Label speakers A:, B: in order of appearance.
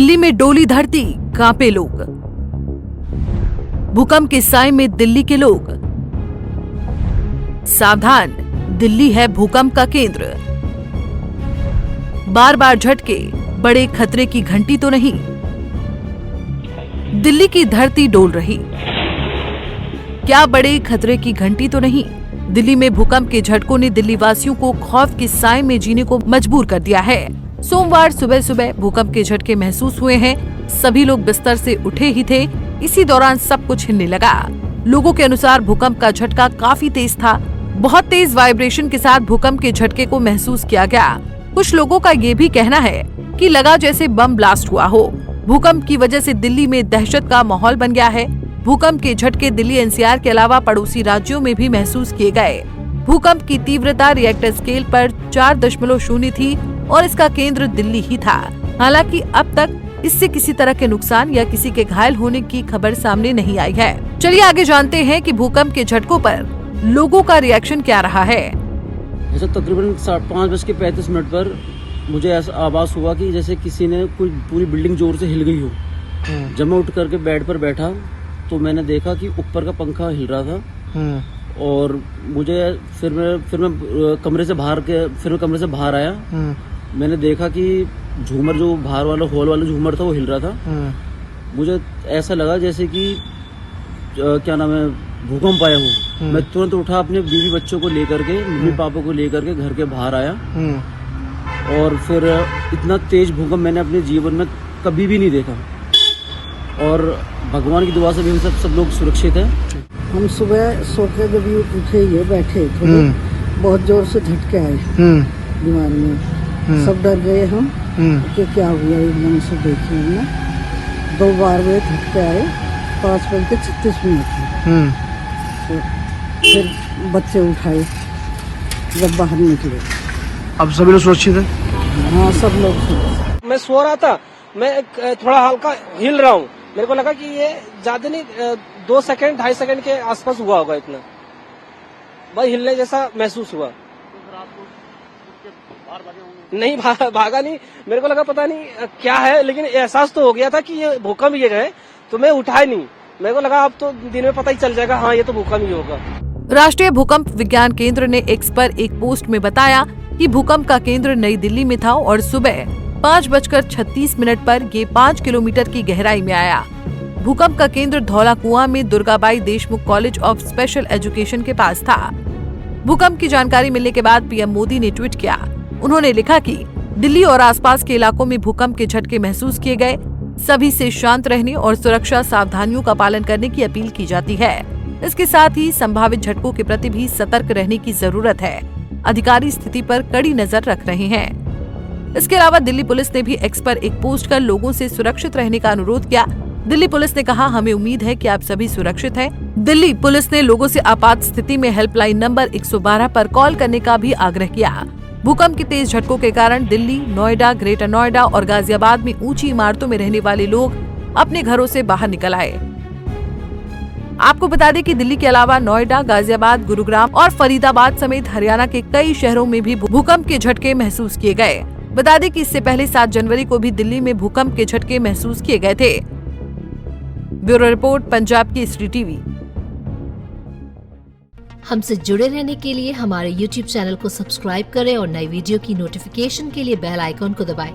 A: दिल्ली में डोली धरती, कांपे लोग। भूकंप के साए में दिल्ली के लोग। सावधान, दिल्ली है भूकंप का केंद्र। बार बार झटके, बड़े खतरे की घंटी तो नहीं। दिल्ली की धरती डोल रही, क्या बड़े खतरे की घंटी तो नहीं। दिल्ली में भूकंप के झटकों ने दिल्ली वासियों को खौफ के साए में जीने को मजबूर कर दिया है। सोमवार सुबह सुबह भूकंप के झटके महसूस हुए हैं। सभी लोग बिस्तर से उठे ही थे। इसी दौरान सब कुछ हिलने लगा। लोगों के अनुसार भूकंप का झटका काफी तेज था। बहुत तेज वाइब्रेशन के साथ भूकंप के झटके को महसूस किया गया। कुछ लोगों का ये भी कहना है कि लगा जैसे बम ब्लास्ट हुआ हो। भूकंप की वजह से दिल्ली में दहशत का माहौल बन गया है। भूकंप के झटके दिल्ली एनसीआर के अलावा पड़ोसी राज्यों में भी महसूस किए गए। भूकंप की तीव्रता रिएक्टर स्केल पर 4.0 थी और इसका केंद्र दिल्ली ही था। हालांकि अब तक इससे किसी तरह के नुकसान या किसी के घायल होने की खबर सामने नहीं आई है। चलिए आगे जानते हैं कि भूकंप के झटकों पर लोगों का रिएक्शन क्या रहा है।
B: जैसे तकरीबन 5:35 पर मुझे ऐसा आभास हुआ कि जैसे किसी ने कोई पूरी बिल्डिंग जोर से हिल गई हो। जब मैं उठ करके बेड पर बैठा तो मैंने देखा कि ऊपर का पंखा हिल रहा था और मुझे फिर मैं कमरे से बाहर आया। मैंने देखा कि झूमर जो बाहर वाला हॉल वाला झूमर था वो हिल रहा था। मुझे ऐसा लगा जैसे कि क्या नाम है भूकंप आया हो। मैं तुरंत उठा, अपने बीवी बच्चों को लेकर के, मम्मी पापा को लेकर के घर के बाहर आया और फिर इतना तेज भूकंप मैंने अपने जीवन में कभी भी नहीं देखा और भगवान की दुआ से भी सब लोग सुरक्षित हैं।
C: हम सुबह सो के जब उठे ये बैठे थोड़े बहुत जोर से झटके आए दिमाग में। सब डर गए हम कि क्या हुआ, एकदम से देखे हमने 2 बार वे झटके आए। 5:36 तो फिर बच्चे उठाए जब बाहर निकले।
D: अब सभी लोग सुरक्षित हैं?
C: हाँ, सब लोग सुरक्षित।
E: मैं सो रहा था, मैं थोड़ा हल्का हिल रहा हूँ। मेरे को लगा कि ये ज्यादा नहीं 2 सेकंड 2.5 सेकंड के आसपास हुआ होगा। इतना भाई हिलने जैसा महसूस हुआ। नहीं भागा नहीं, मेरे को लगा पता नहीं क्या है, लेकिन एहसास तो हो गया था कि ये भूकंप ये है। तो मैं उठा ही नहीं, मेरे को लगा अब तो दिन में पता ही चल जाएगा, हाँ ये तो भूकंप ही होगा।
A: राष्ट्रीय भूकंप विज्ञान केंद्र ने एक्स पर एक पोस्ट में बताया कि भूकंप का केंद्र नई दिल्ली में था और सुबह 5:36 पर ये 5 किलोमीटर की गहराई में आया। भूकंप का केंद्र धौला कुआं में Durgabai Deshmukh college of special education के पास था। भूकंप की जानकारी मिलने के बाद पीएम मोदी ने ट्वीट किया। उन्होंने लिखा कि दिल्ली और आसपास के इलाकों में भूकंप के झटके महसूस किए गए। सभी से शांत रहने और सुरक्षा सावधानियों का पालन करने की अपील की जाती है। इसके साथ ही संभावित झटकों के प्रति भी सतर्क रहने की जरूरत है। अधिकारी स्थिति पर कड़ी नजर रख रहे हैं। इसके अलावा दिल्ली पुलिस ने भी एक्स पर एक पोस्ट कर लोगों से सुरक्षित रहने का अनुरोध किया। दिल्ली पुलिस ने कहा, हमें उम्मीद है कि आप सभी सुरक्षित हैं। दिल्ली पुलिस ने लोगों से आपात स्थिति में हेल्पलाइन नंबर 112 पर कॉल करने का भी आग्रह किया। भूकंप के तेज झटकों के कारण दिल्ली, नोएडा, ग्रेटर नोएडा और गाजियाबाद में ऊंची इमारतों में रहने वाले लोग अपने घरों से बाहर निकल आए। आपको बता दें कि दिल्ली के अलावा नोएडा, गाजियाबाद, गुरुग्राम और फरीदाबाद समेत हरियाणा के कई शहरों में भी भूकंप के झटके महसूस किए गए। बता दें कि इससे पहले 7 जनवरी को भी दिल्ली में भूकंप के झटके महसूस किए गए थे। Bureau report, Punjab Kesari TV.
F: हमसे जुड़े रहने के लिए हमारे YouTube चैनल को सब्सक्राइब करें और नई वीडियो की नोटिफिकेशन के लिए बेल आइकॉन को दबाएं।